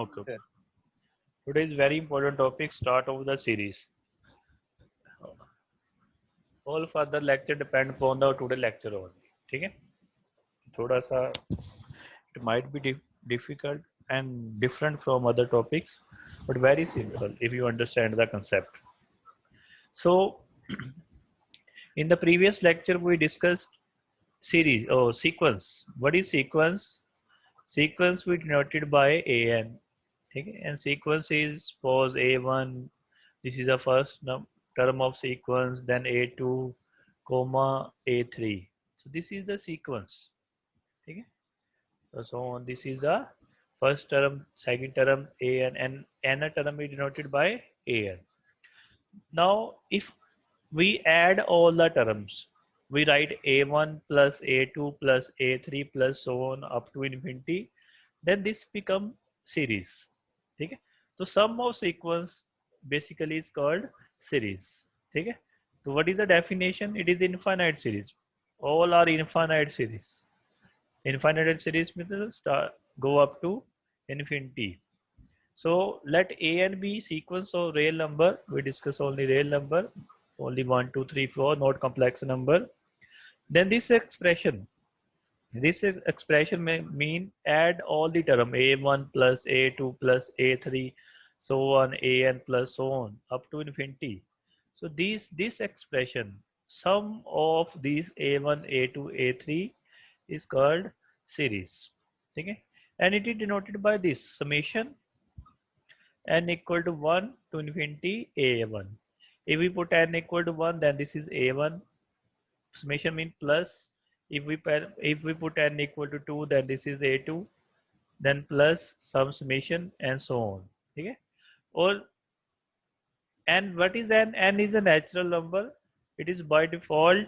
Okay. Today's very important topic, start of the series. All further lecture depend upon the today lecture only. ठीक है? थोड़ा सा it might be difficult and different from other topics, but very simple if you understand the concept. So in the previous lecture we discussed series or sequence. What is sequence? Sequence we denoted by an. Okay? And sequence is suppose a1. This is the first term of sequence. Then a2, comma a3. So this is the sequence. Okay? So on. This is the first term, second term an, and nth term is denoted by an. Now if we add all the terms, we write a1 plus a2 plus a3 plus so on up to infinity, then this become series. Okay? So sum of sequence basically is called series. Okay? So what is the definition? It is infinite series. All are infinite series. Infinite series means go up to infinity. So let A and B sequence of real number. We discuss only real number, only 1, 2, 3, 4, not complex number. Then this expression may mean add all the term A1 plus A2 plus A3, so on, AN plus so on, up to infinity. So this expression, sum of these A1, A2, A3 is called series. Okay? And it is denoted by this summation n equal to 1 to infinity a1. If we put n equal to 1, then this is a1. Summation means plus. If we put n equal to 2, then this is a2. Then plus some summation and so on. Okay? Or and what is n? N is a natural number. It is by default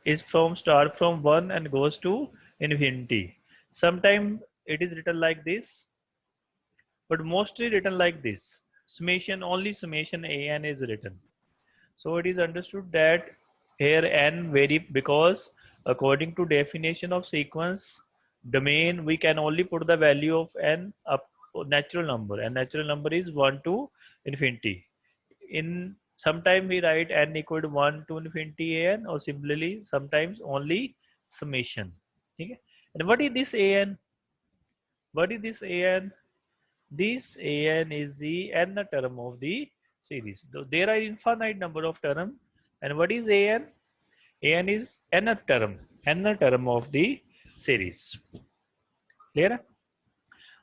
is start from 1 and goes to infinity. Sometimes it is written like this, but mostly written like this. Summation, only summation an is written. So it is understood that here n vary because according to definition of sequence domain, we can only put the value of n up natural number, and natural number is 1 to infinity. In sometime we write n equal to 1 to infinity an, or similarly sometimes only summation. Okay? And what is this an? What is this an? This an is the nth term of the series. So there are infinite number of terms. And what is an? An is nth term of the series. Clear?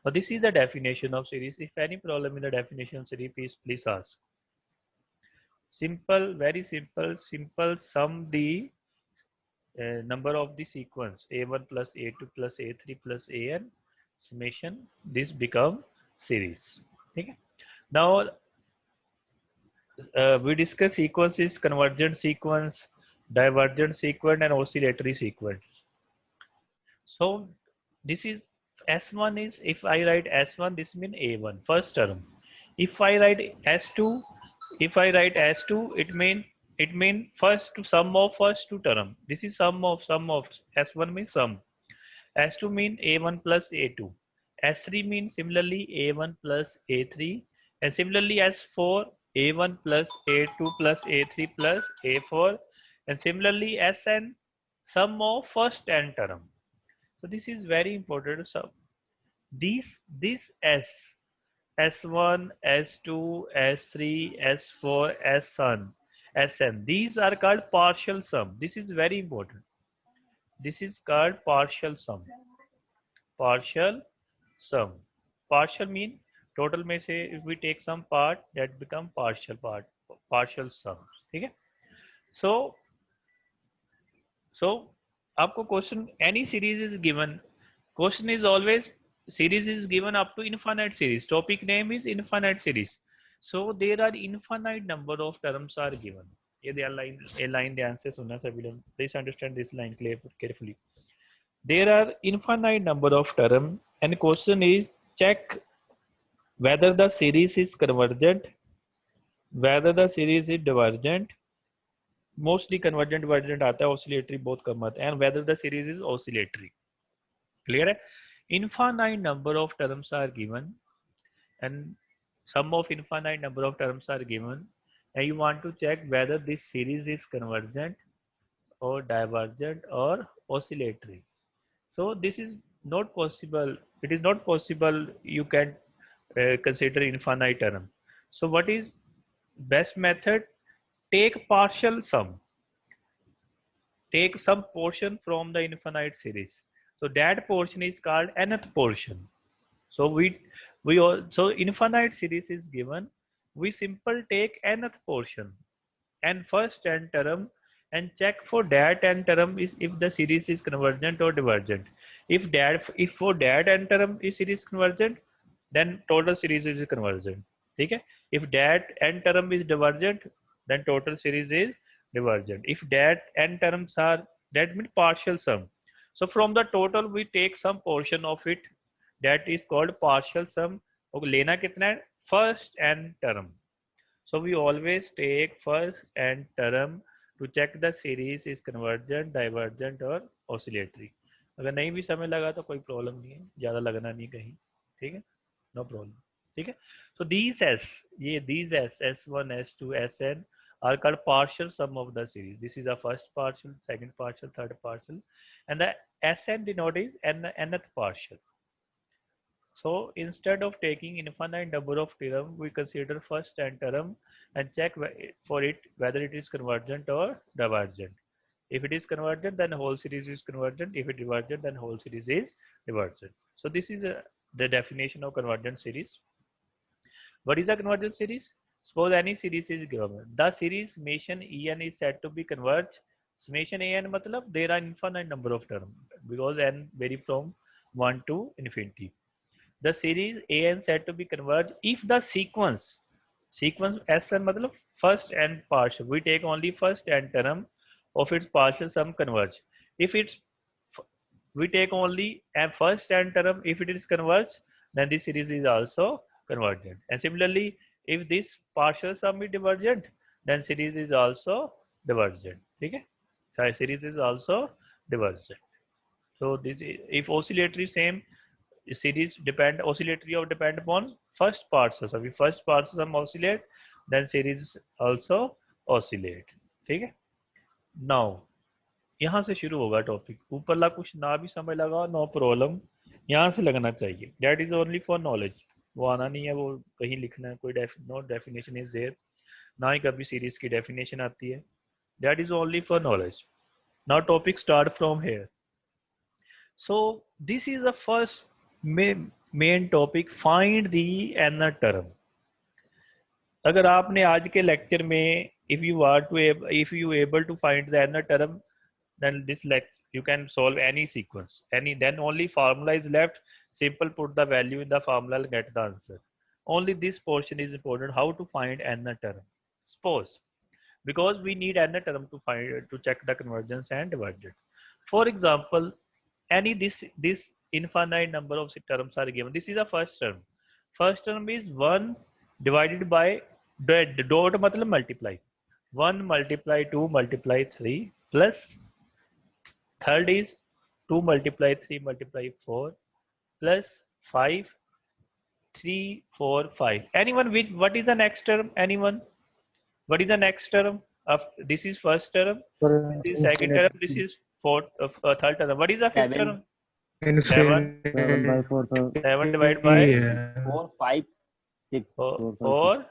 Now this is the definition of series. If any problem in the definition of series, please ask. Simple, very simple. Sum the number of the sequence a1 plus a2 plus a3 plus an summation. This become series. Okay? Now we discuss sequences: convergent sequence, divergent sequence, and oscillatory sequence. So this is S1 is, if I write S1, this means A1, first term. If I write S2, it mean first to sum of first two term. This is sum of S1 means sum. S2 mean A1 plus A2. S3 means similarly A1 plus A3, and similarly S4 A1 plus A2 plus A3 plus A4, and similarly Sn sum of first n term. So this is very important. So this S, S1, S2, S3, S4, Sn, these are called partial sum. This is very important. This is called partial sum. Partial sum. Partial mean total में से if we take some part, that become partial sum. ठीक है? So आपको question, any series is given. Question is always series is given up to infinite series. Topic name is infinite series. So there are infinite number of terms are given. ये line ध्यान से सुनना सभी लोग. Please understand this line carefully. There are infinite number of terms, and question is check whether the series is convergent, whether the series is divergent. Mostly convergent divergent आता है, oscillatory बहुत कम आता है, and whether the series is oscillatory. Clear है? Infinite number of terms are given, and sum of infinite number of terms are given, and you want to check whether this series is convergent or divergent or oscillatory. So this is not possible. It is not possible you can consider infinite term. So what is best method? Take partial sum. Take some portion from the infinite series. So that portion is called nth portion. So so infinite series is given. We simple take nth portion and first n term and check for that n term is if the series is convergent or divergent. If for that n term is series convergent, then total series is convergent. Okay? If that n term is divergent, then total series is divergent. If that n terms are, that means partial sum. So from the total we take some portion of it, that is called partial sum. Okay, लेना कितना है? First n term. So we always take first and term to check the series is convergent, divergent और oscillatory. अगर नहीं भी समय लगा तो कोई प्रॉब्लम नहीं है, ज़्यादा लगना नहीं कहीं, ठीक है, नो प्रॉब्लम, ठीक है. So these S, ये these S, S1, S2, Sn are called partial sum of the series. This is the first partial, second partial, third partial, and the Sn denote is nth partial. So instead of taking infinite number of term, we consider first n term and check for it whether it is convergent or divergent. If it is convergent, then whole series is convergent. If it is divergent, then whole series is divergent. So this is the definition of convergent series. What is a convergent series? Suppose any series is given. The series summation En is said to be converged. Summation En matlab there are infinite number of terms because n vary from 1 to infinity. The series an said to be converged if the sequence Sn matlab first and partial, we take only first and term of its partial sum converge. If it's we take only a first and term, if it is converged, then this series is also convergent. And similarly, if this partial sum is divergent, then series is also divergent. Okay? So series is also divergent. So this if oscillatory same series depend oscillatory or depend upon first parts. So if first parts sum oscillate, then series also oscillate. ठीक है? Now यहाँ से शुरू होगा topic. ऊपरला कुछ ना भी समझ लगा, नो प्रॉब्लम, यहाँ से लगना चाहिए. That is only for knowledge. वो आना नहीं है, वो कहीं लिखना है, कोई नो डेफिनेशन इज देयर, ना ही कभी सीरीज की डेफिनेशन आती है. That is only for knowledge. Now topic start from here. So this is the first main topic, find the nth term. अगर आपने आज के लेक्चर में if you able to find the nth term, then this you can solve any sequence, then only formula is left. Simple put the value in the formula and get the answer. Only this portion is important, how to find nth term. Suppose because we need nth term to check the convergence and divergence. For example, any this infinite number of terms are given. This is the first term. First term is 1 divided by dot matlab multiply. 1 multiply 2 multiply 3 plus third is 2 multiply 3 multiply 4 plus 5 3 4 5. Anyone which what is the next term? Anyone? What is the next term? Of this is first term. This is second term. This is third term. What is the fifth term? 7. 7 by 4 7 divided by 4 5 6 4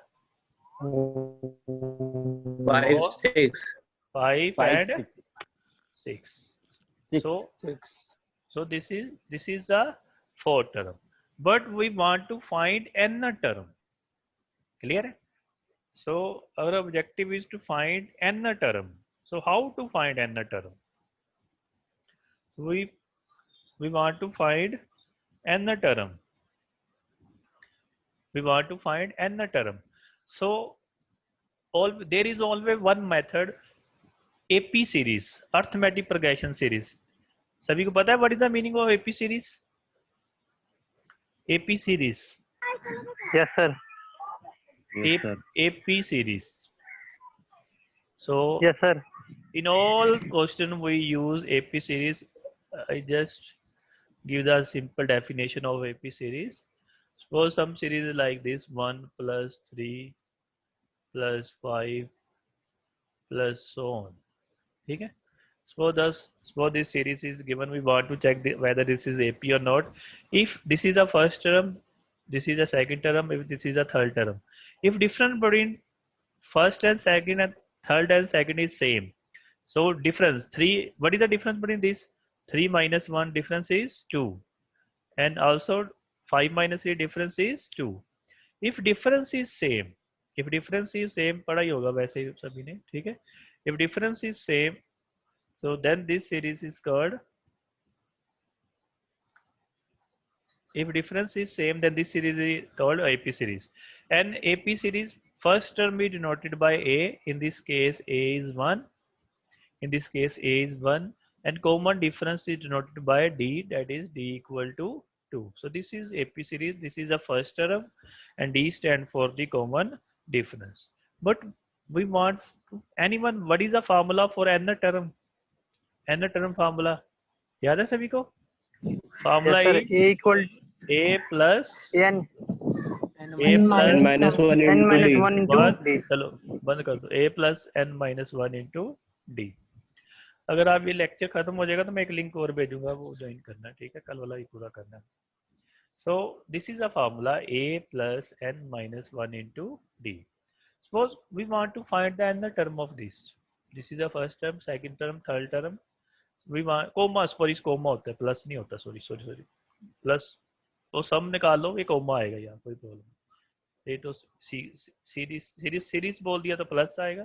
5 6 5 5 and 6 6. 6 So 6 this is the fourth term. But we want to find nth term. Clear? So our objective is to find nth term. So how to find nth term? We want to find nth term. We want to find nth term. So there is always one method, AP series, arithmetic progression series. सभी को पता है what is the meaning of AP series? AP series. Yes sir. Yes, sir. AP series. So Yes sir. in all question we use AP series. I just give the simple definition of AP series. Suppose some series is like this: 1 plus 3 plus 5 plus so on. Okay? Suppose this series is given. We want to check whether this is AP or not. If this is a first term, this is a second term. If this is a third term, if difference between first and second and third and second is same, so difference 3. What is the difference between this? 3 minus 1 difference is 2, and also 5 minus 3 difference is 2. If difference is same, if difference is same, पढ़ा ही होगा वैसे ही सभी ने, ठीक है? If difference is same, so then this series is called. If difference is same, then this series is called AP series. And AP series first term is denoted by A. In this case, A is 1. In this case, A is 1. And common difference is denoted by D, that is D equal to 2. So this is AP series. This is the first term, and D stand for the common difference. But we want anyone, what is the formula for nth term? Nth term formula याद है सभी को? Formula Yes, sir. is A equal A plus N. A n plus minus 1 N into minus d. 1 into 1. D. चलो बंद कर दो. A plus n minus 1 into D. अगर आप ये लेक्चर खत्म हो जाएगा तो मैं एक लिंक और भेजूंगा, वो ज्वाइन करना, ठीक है? कल वाला ही पूरा करना. So this is a formula A plus n minus 1 into D. Suppose we want to find the nth term of this. This is the first term, second term, third term. We want comma, suppose comma होता है, plus नहीं होता, sorry. Plus तो सम निकाल लो, ये coma आएगा यहाँ, कोई प्रॉब्लम नहीं. ये तो सीरीज बोल दिया तो प्लस आएगा,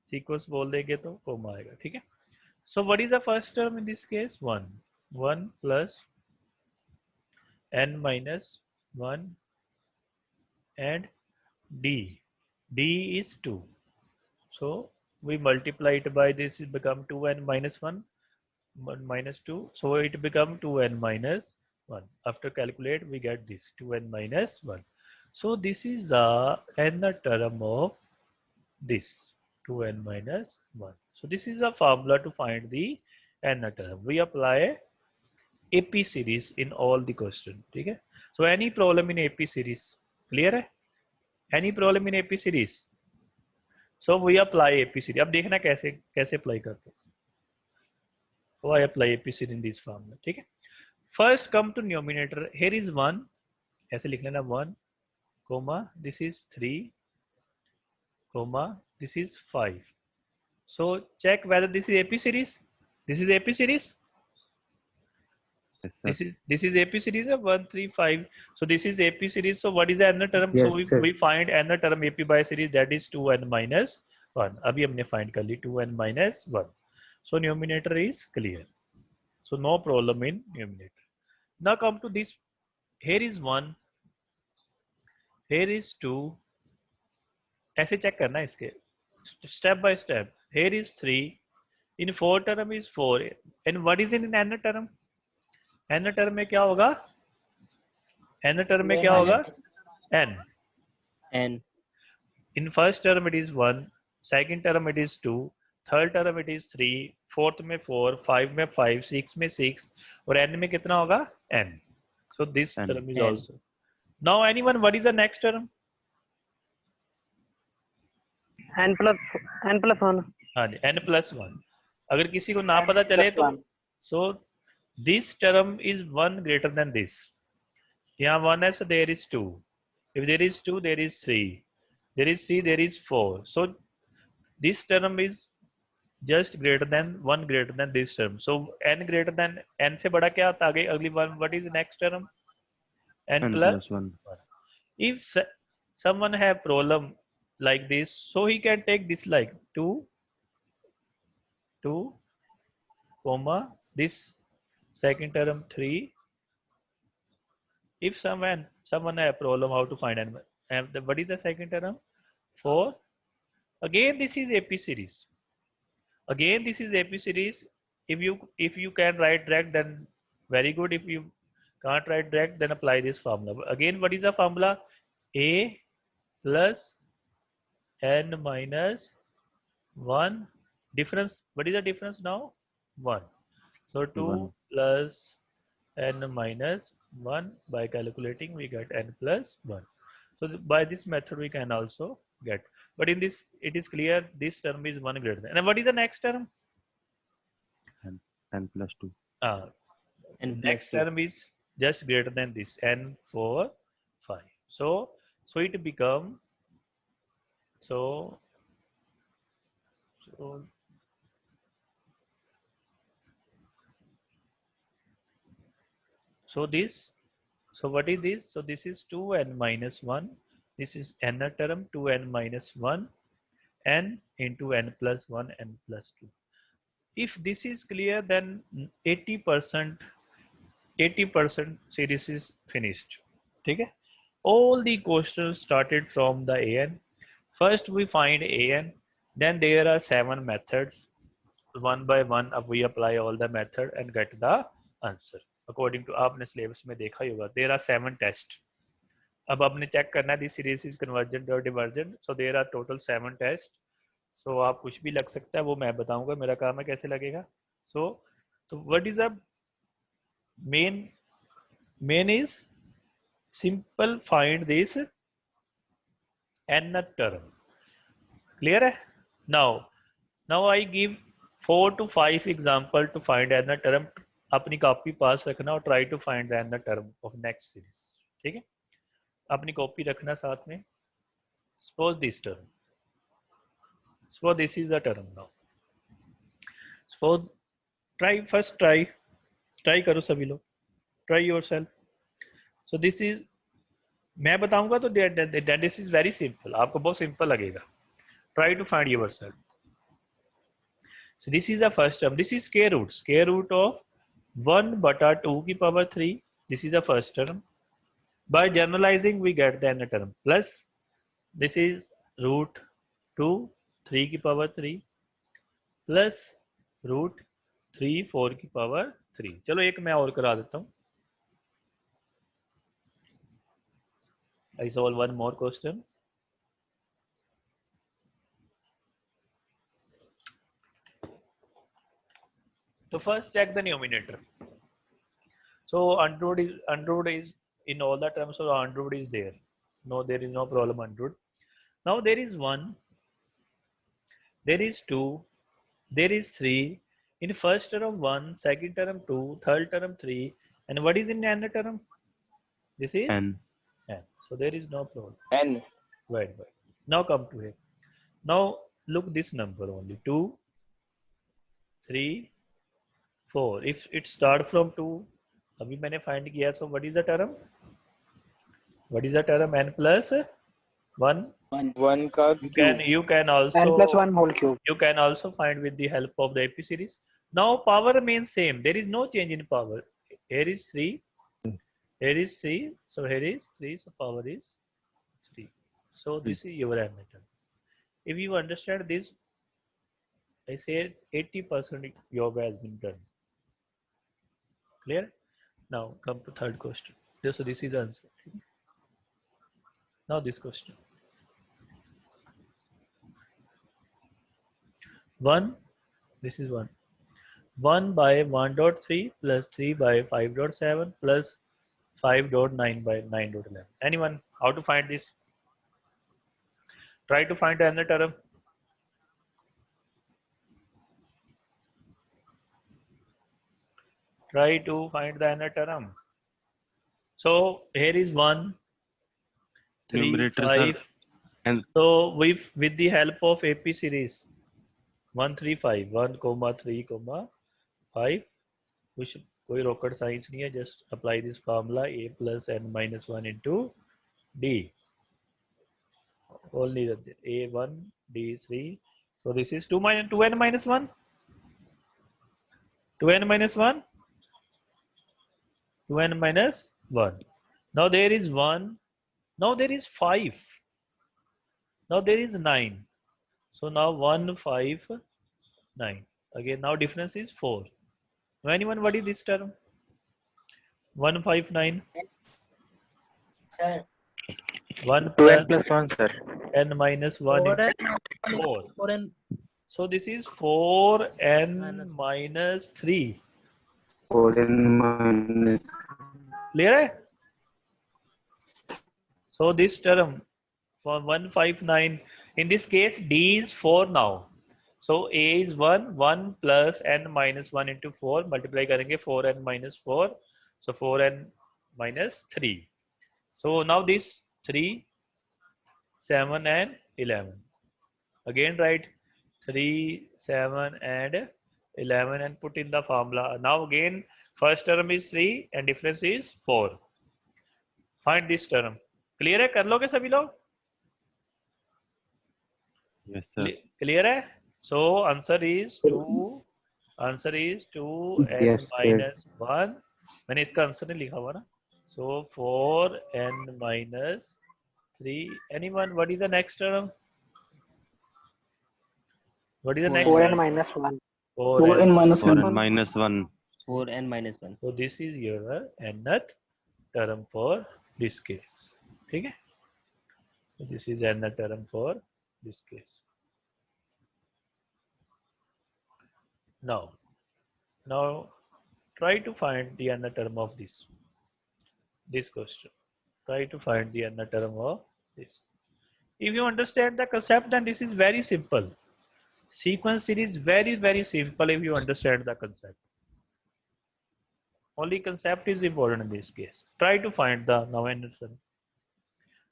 सीक्वेंस बोल देंगे तो कोमा आएगा, ठीक है? So what is the first term in this case? 1 plus n minus 1 and d is 2. So we multiply it by this, it become 2n minus 1 minus 2, so it become 2n minus 1. After calculate, we get this 2n minus 1. So this is the nth term of this 2n minus 1. So this is a formula to find the nth term. We apply AP series in all the question, ठीक है? So any problem in AP series, clear है? Any problem in AP series? So we apply AP series. अब देखना कैसे कैसे apply करते हैं. So I apply AP series in this formula, ठीक है? First come to numerator. Here is 1. ऐसे लिख लेना 1, comma, this is 3, comma, this is 5. So check whether this is AP series. This is AP series. Yes, sir. This is AP series of 1, 3, 5. So this is AP series. So what is the nth term? So Yes, sir. we find nth term AP by series, that is 2n minus 1. अभी हमने find कर ली 2n minus 1. So numerator is clear. So no problem in numerator. Now come to this. Here is 1. Here is 2. ऐसे check करना है इसके step by step. Here is 3. In 4 term is 4. And what is in nth term? nth term में क्या होगा? nth term में क्या होगा? n. n In first term it is 1, second term it is 2, third term it is 3, fourth में 4, 5 में 5, 6 में 6, और n में कितना होगा? n. So this N. term is N. also. Now anyone, what is the next term? N plus 1. हाँ जी, n plus 1. अगर किसी को ना पता चले तो so this term is 1 greater than this. यहाँ 1 है, so there is 2. If there is 2, there is 3. There is 3, there is 4. So this term is just greater than 1 greater than this term. So n greater than n से बड़ा क्या आता है आगे अगली one? What is the next term? n N plus plus 1. 1. If someone have problem like this, so he can take this like 2, comma, this second term 3. If someone have problem how to find n, and what is the second term? 4. Again this is AP series. Again this is AP series. If you can write direct, then very good. If you can't write direct, then apply this formula. Again, what is the formula? A plus n minus 1. Difference, what is the difference now? 1. So 2 1. plus n minus 1. By calculating, we get n plus 1. So by this method, we can also get. But in this, it is clear this term is 1 greater than. And what is the next term? N plus 2. Uh, N plus next 2. term is just greater than this, n for 5. So it become, so so so this, so what is this? So this is 2n minus 1. This is nth term, 2n minus 1, n into n plus 1, n plus 2. If this is clear, then 80% series is finished. Okay? All the questions started from the an. First we find an, then there are 7 methods. One by one we apply all the method and get the answer. According to आपने syllabus में देखा ही होगा, there are 7 tests. अब आपने check करना है this series is convergent or divergent. So there are total 7 tests. So आप कुछ भी लग सकता है, वो मैं बताऊंगा, मेरा काम है कैसे लगेगा. So what is the main is simple find this nth term. Clear है? Now I give 4 to 5 example to find nth term. अपनी कॉपी पास रखना और try to find the nth term of next series. ठीक है? अपनी copy रखना साथ में. Suppose this term. Suppose this is the term now. Suppose try करो सभी लोग. Try yourself. So this is, मैं बताऊंगा तो this is very simple. आपको बहुत simple लगेगा. Try to find yourself. So this is the first term. This is square root of 1 bata 2 की power 3. This is the first term. By generalizing, we get the nth term. Plus, this is root 2 3 की power 3 plus root 3 4 की power 3. चलो एक मैं और करा देता हूँ. I solve one more question. So first check the numerator. So under root is in all the terms, so under root is there. No, there is no problem under root. Now there is 1, there is 2, there is 3. In first term 1, second term 2, third term 3, and what is in nth term? This is N. n. So there is no problem. N. Right. Now come to here. Now look this number only 2, 3, 4. If it start from 2, अभी मैंने find किया. So what is the term? What is the term? N plus 1. 1 का cube. You can also n plus 1 whole cube. You can also find with the help of the AP series. Now power remains same. There is no change in power. Here is 3. Here is 3. So here is 3. So power is 3. So this is your answer. If you understand this, I say 80% yoga has been done. Clear? Now come to third question. So this is the answer. Now this question. 1. This is 1. 1 by 1.3 plus 3 by 5.7 plus 5.9 by 9.11. Anyone? How to find this? Try to find another term. Try to find the another term. So here is 1, 3, Numerator, 5. sir. And So with the help of AP series, 1, 3, 5, 1, 3, 5. Which कोई rocket science नहीं है. Just apply this formula a plus n minus 1 into d. Only the a1 d3. So this is 2n minus 1. 2n minus 1. 2n minus 1. Now there is 1. Now there is 5. Now there is 9. So now 1, 5, 9. Again, now difference is 4. Now anyone, what is this term? 1, 5, 9. Sir, 1 2n plus plus 1, sir. n minus 1 4 into 4. 4 and So this is 4n minus 3. Clear है? So this term for 159, in this case D is 4 now. So A is 1, 1 plus n minus 1 into 4, multiply करेंगे 4n minus 4. So 4n minus 3. So now this 3, 7 and 11. Again write 3, 7 and 11 and put in the formula. Now again first term is 3 and difference is 4. Find this term. Clear है? कर लोगे सभी लोग? Yes, sir. Clear है? So answer is 2. Answer is 2n Yes, sir. minus 1. मैंने इसका answer नहीं लिखा हुआ ना. So 4n minus 3. Anyone? What is the next term? What is the next 4n term? minus 1. 4n minus 4 1. and minus 1. 4n minus 1. So this is your nth term for this case. ठीक है? So this is nth term for this case. Now try to find the nth term of this question. Try to find the nth term of this. If you understand the concept, then this is very simple. Sequence series very simple if you understand the concept. Only concept is important in this case. Try to find the now nth term.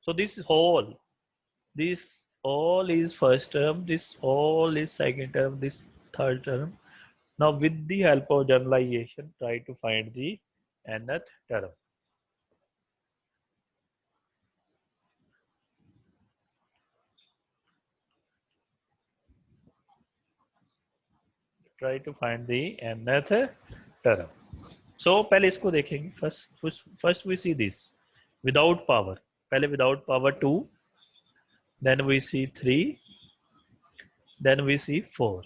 So this all is first term, this all is second term, this third term. Now with the help of generalization, try to find the nth term. Try to find the nth term. So पहले इसको देखेंगे. First we see this without power. पहले without power 2, then we see 3, then we see 4.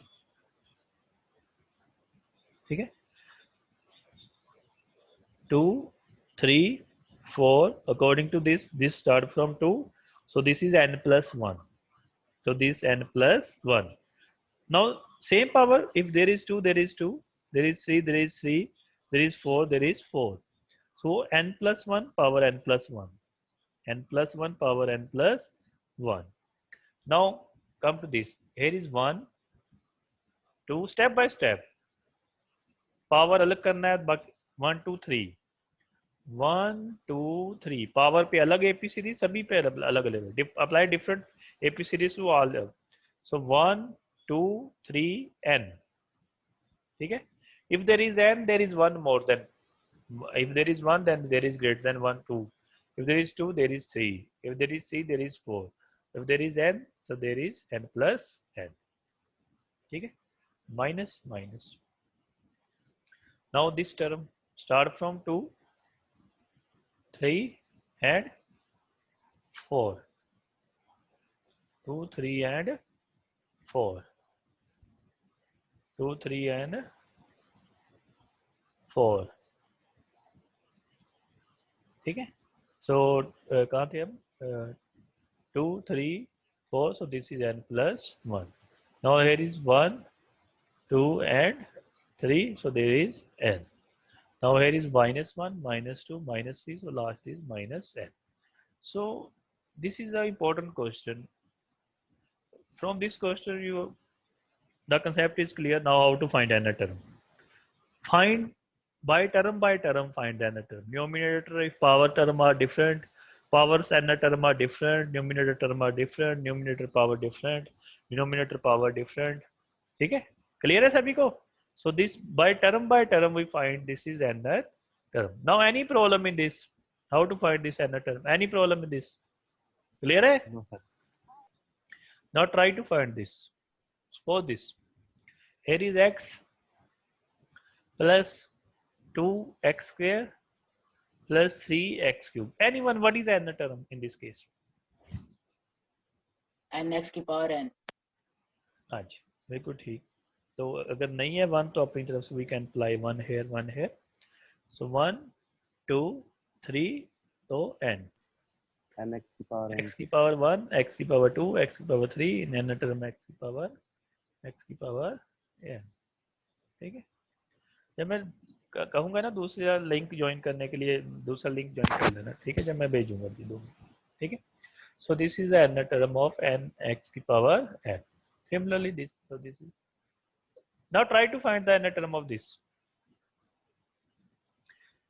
ठीक है? 2, 3, 4. According to this start from 2. So this is n plus 1. So this n plus 1. Now same power. If there is 2, there is 2. There is 3, there is 3. There is 4, there is 4. So n plus 1 power n plus 1. N plus 1 power n plus 1. Now come to this. Here is 1, 2. Step by step. Power अलग करना है. 1, 2, 3. 1, 2, 3. Power पे अलग AP series, सभी पे अलग अलग. Apply different AP series to all. So 1, 2, 3, n. ठीक है? If there is n, there is one more than. If there is 1, then there is greater than 1, 2. If there is 2, there is 3. If there is 3, there is 4. If there is n, so there is n plus n. ठीक है? Minus. Now this term start from 2, 3 and 4. 2, 3 and 4. 2, 3 and 4. ठीक है? So कहाँ थे हम? 2, 3, 4. So this is n plus 1. Now here is 1, 2 and 3. So there is n. Now here is minus 1, minus 2, minus 3. So last is minus n. So this is an important question. From this question, the concept is clear. Now how to find n term? Find by term find n term. Numerator, if power term are different, powers n term are different, numerator term are different, numerator power different, denominator power different. ठीक है? Clear है सभी को? So this by term we find this is n term. Now any problem in this? How to find this n term? Any problem in this? Clear है? No, sir. Now try to find this. Suppose this. Here is x plus 2x square plus 3x cube. Anyone, what is the n term in this case? nx की power n. आज बिल्कुल ठीक. तो अगर नहीं है 1 तो अपनी तरफ से we can apply 1 here. So 1, 2, 3 तो n. And x की power n. x की power 1, x की power 2, x की power 3, n term x की power n. ठीक है? जब मैं कहूंगा ना दूसरा लिंक ज्वाइन करने के लिए, दूसरा लिंक ज्वाइन कर लेना, ठीक है, जब मैं भेजूंगा दो, ठीक है. So this is the nth term of n x की power n. Similarly this, so this is, now try to find the nth term of this.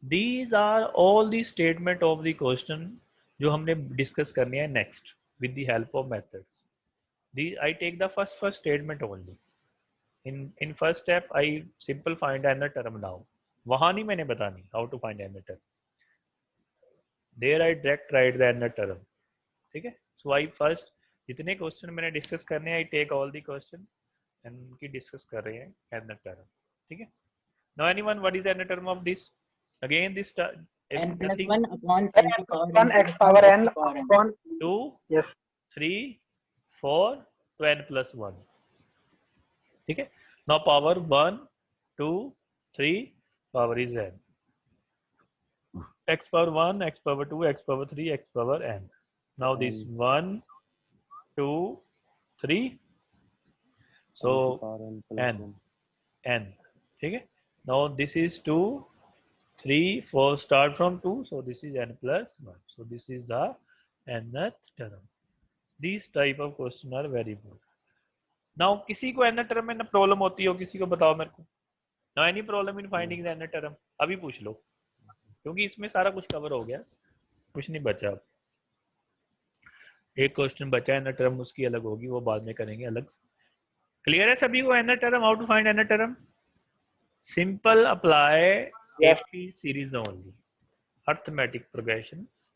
These are all the statement of the question जो हमने discuss करनी है next with the help of methods. I take the first statement only. In first step I simple find nth term now. वहां नहीं मैंने बतानी how to find nth term. There I direct write the nth term. ठीक है. So I first जितने question मैंने discuss करने हैं I take all the question and उनकी डिस्कस कर रहे हैं nth term. ठीक है. Now anyone, what is the nth term of this? Again this n plus nothing. 1 upon n to power 1 n x plus 1 power s n to power n. upon 2, yes 3, 4 to n plus 1. ठीक है. Now power 1, 2, 3 power is n. X power 1, x power 2, x power 3, x power n. Now this 1, 2, 3. So n, n. ठीक है. Now this is 2, 3, 4 start from 2, so this is n plus 1. So this is the nth term. These type of question are very good. Now किसी को nth term में problem होती हो, किसी को बताओ मेरे को. Now any problem in finding the nth term? अभी पूछ लो, क्योंकि इसमें सारा कुछ कवर हो गया, कुछ नहीं बचा. एक क्वेश्चन बचा है nth term, उसकी अलग होगी, वो बाद में करेंगे अलग. क्लियर है सभी को nth term? How to find nth term? Simple apply yes AP series only. Arithmetic progressions.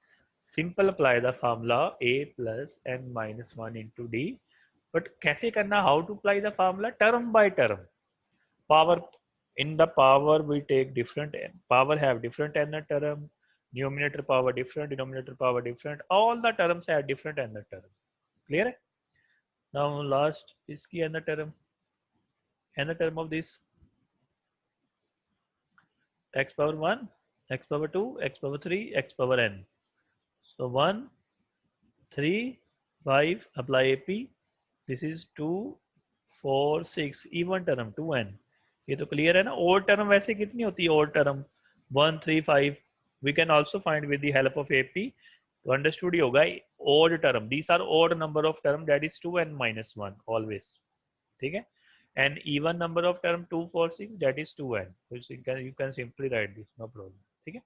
Simple apply the formula a plus n minus 1 into d. But कैसे करना? How to apply the formula? Term by term. Power, in the power we take different power have different nth term. Numerator power different, denominator power different. All the terms have different nth term. Clear है? Now last इसकी nth term. Nth term of this x power 1, x power 2, x power 3, x power n. So 1, 3, 5, apply AP. This is 2, 4, 6, even term 2n. ये तो clear है ना. Odd term वैसे कितनी होती है? Odd term 1, 3, 5. We can also find with the help of AP. तो understood ही होगा. Odd term, these are odd number of term, that is 2n minus 1 always. ठीक है. And even number of term 2, 4, 6, that is 2n. So you can simply write this, no problem. ठीक है.